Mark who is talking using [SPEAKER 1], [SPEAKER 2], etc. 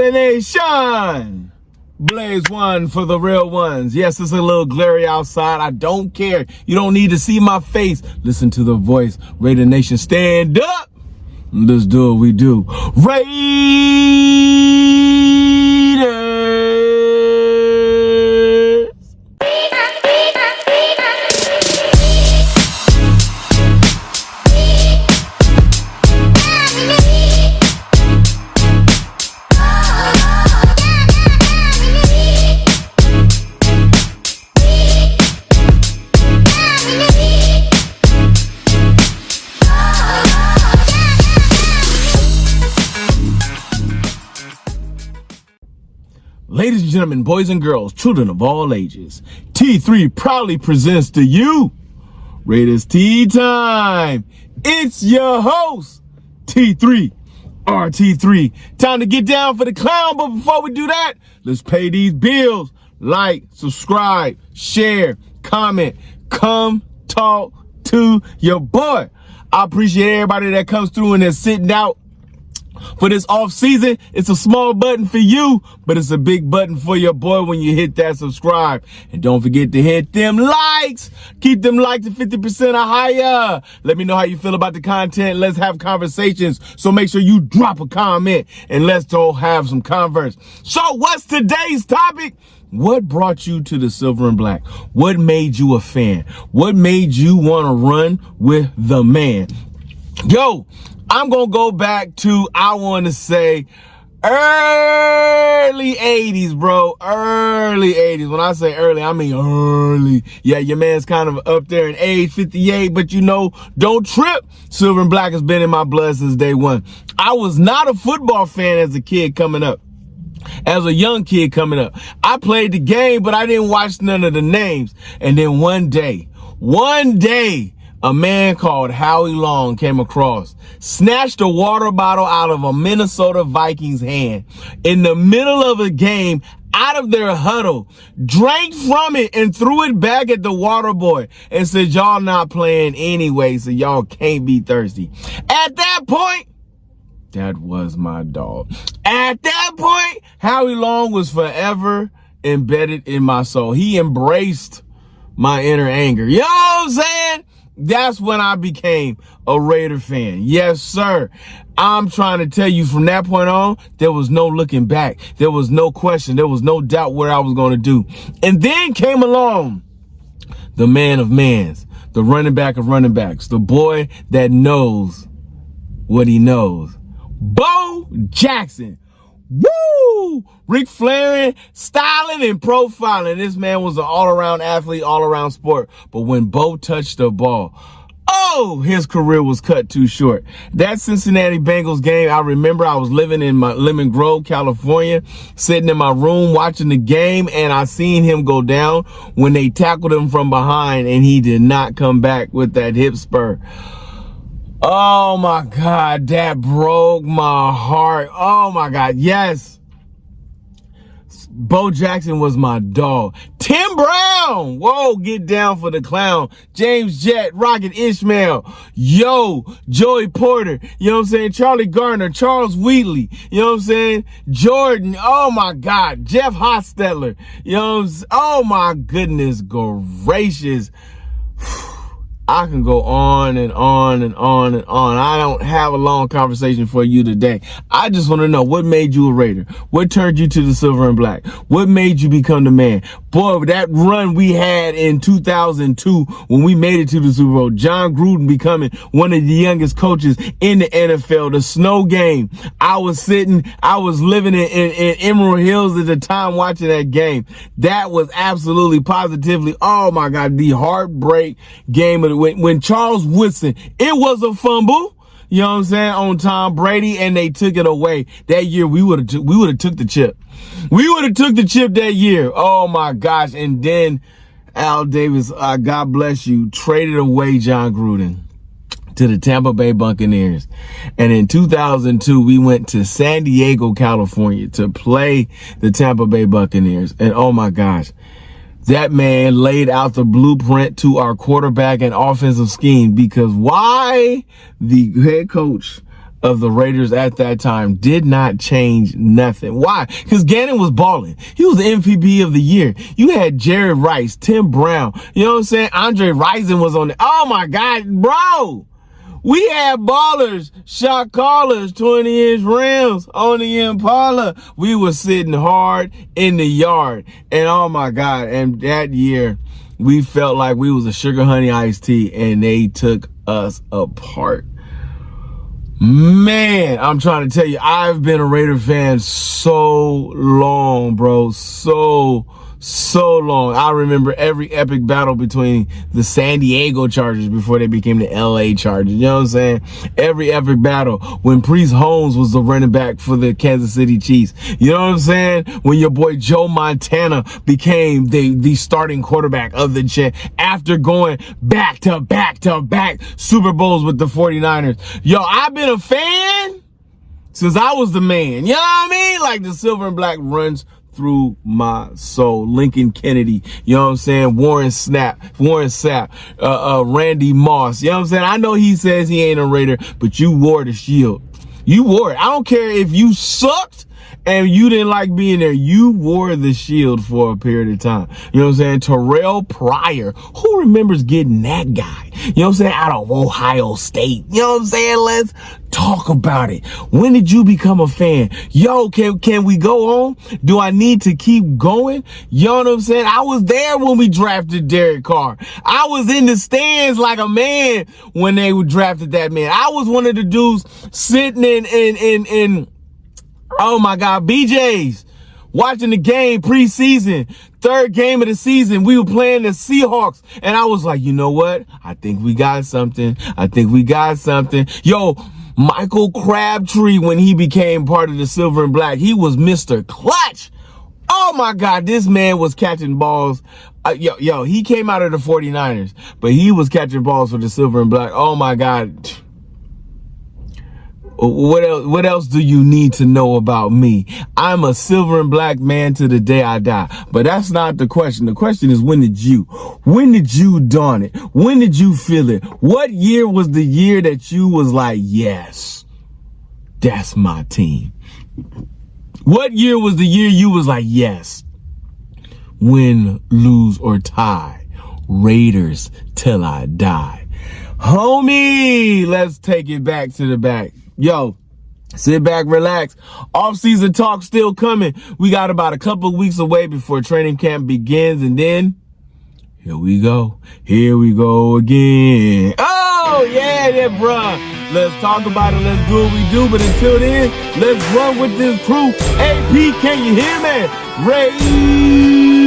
[SPEAKER 1] Raider Nation, Blaze one for the real ones. Yes, it's a little glary outside. I don't care. You don't need to see my face. Listen to the voice. Raider Nation, stand up. Let's do what we do. Raiders. Ladies and gentlemen, boys and girls, children of all ages, T3 proudly presents to you Raiders Tea Time. It's your host, T3, RT3. Time to get down for the clown, but before we do that, let's pay these bills. Like, subscribe, share, comment, come talk to your boy. I appreciate everybody that comes through and is sitting out for this off season. It's a small button for you, but it's a big button for your boy when you hit that subscribe. And don't forget to hit them likes. Keep them likes to 50% or higher. Let me know how you feel about the content. Let's have conversations. So make sure you drop a comment and let's all have some converse. So what's today's topic? What brought you to the Silver and Black? What made you a fan? What made you want to run with the man? Yo, I'm going to go back to, I want to say, early 80s, bro. Early 80s. When I say early, I mean early. Yeah, your man's kind of up there in age, 58, but you know, don't trip. Silver and Black has been in my blood since day one. I was not a football fan as a kid coming up. As a young kid coming up, I played the game, but I didn't watch none of the names. And then one day, a man called Howie Long came across, snatched a water bottle out of a Minnesota Vikings hand in the middle of a game, out of their huddle, drank from it and threw it back at the water boy and said, y'all not playing anyway, so y'all can't be thirsty. At that point, that was my dog. At that point, Howie Long was forever embedded in my soul. He embraced my inner anger. You know what I'm saying? That's when I became a Raider fan. Yes, sir. I'm trying to tell you, from that point on, there was no looking back. There was no question. There was no doubt what I was going to do. And then came along the man of mans, the running back of running backs, the boy that knows what he knows. Bo Jackson. Woo! Ric Flair styling and profiling. This man was an all-around athlete, all-around sport. But when Bo touched the ball, oh, his career was cut too short. That Cincinnati Bengals game, I remember I was living in my Lemon Grove, California, sitting in my room watching the game, and I seen him go down when they tackled him from behind, and he did not come back with that hip spur. Oh my God, that broke my heart. Oh my God, yes. Bo Jackson was my dog. Tim Brown, whoa, get down for the clown. James Jett, Rocket Ishmael, yo, Joey Porter, you know what I'm saying? Charlie Gardner, Charles Wheatley, you know what I'm saying? Jordan, oh my God, Jeff Hostetler, you know what I'm saying? Oh my goodness gracious. I can go on and on and on and on. I don't have a long conversation for you today. I just want to know, what made you a Raider? What turned you to the Silver and Black? What made you become the man? Boy, that run we had in 2002 when we made it to the Super Bowl, John Gruden becoming one of the youngest coaches in the NFL, the snow game. I was living in Emerald Hills at the time watching that game. That was absolutely positively, oh my God, the heartbreak game of the when Charles Woodson, it was a fumble, you know what I'm saying, on Tom Brady, and they took it away. That year, we would have took the chip. We would have took the chip that year. Oh my gosh. And then Al Davis, God bless you, traded away John Gruden to the Tampa Bay Buccaneers. And in 2002, we went to San Diego, California to play the Tampa Bay Buccaneers. And oh my gosh, that man laid out the blueprint to our quarterback and offensive scheme, because why? The head coach of the Raiders at that time did not change nothing. Why? Because Gannon was balling. He was the MVP of the year. You had Jerry Rice, Tim Brown. You know what I'm saying? Andre Rison was on it. Oh my God, bro. We had ballers, shot callers, 20-inch rims on the Impala. We were sitting hard in the yard. And oh my God. And that year, we felt like we was a sugar honey iced tea, and they took us apart. Man, I'm trying to tell you, I've been a Raider fan so long, bro. So long. I remember every epic battle between the San Diego Chargers before they became the LA Chargers. You know what I'm saying? Every epic battle when Priest Holmes was the running back for the Kansas City Chiefs. You know what I'm saying? When your boy Joe Montana became the starting quarterback of the Jets after going back to back Super Bowls with the 49ers. Yo, I've been a fan since I was the man. You know what I mean? Like the silver and black runs through my soul. Lincoln Kennedy, you know what I'm saying? Warren Sapp, Randy Moss, you know what I'm saying? I know he says he ain't a Raider, but you wore the shield. You wore it. I don't care if you sucked and you didn't like being there. You wore the shield for a period of time. You know what I'm saying? Terrell Pryor. Who remembers getting that guy? You know what I'm saying? Out of Ohio State. You know what I'm saying? Let's talk about it. When did you become a fan? Yo, can we go on? Do I need to keep going? You know what I'm saying? I was there when we drafted Derek Carr. I was in the stands like a man when they drafted that man. I was one of the dudes sitting in oh my God, BJ's, watching the game preseason, third game of the season. We were playing the Seahawks, and I was like, you know what? I think we got something. Yo, Michael Crabtree, when he became part of the silver and black, he was Mr. Clutch. Oh my God, this man was catching balls. Yo, he came out of the 49ers, but he was catching balls for the silver and black. Oh my God. What else do you need to know about me? I'm a silver and black man to the day I die. But that's not the question. The question is, when did you dawn it? When did you feel it? What year was the year that you was like, yes, that's my team? What year was the year you was like, yes, win, lose, or tie, Raiders till I die? Homie, let's take it back to the back. Yo, sit back, relax. Off-season talk still coming. We got about a couple of weeks away before training camp begins, and then here we go. Here we go again. Oh, yeah, bruh. Let's talk about it. Let's do what we do. But until then, let's run with this crew. AP, can you hear me? Ray.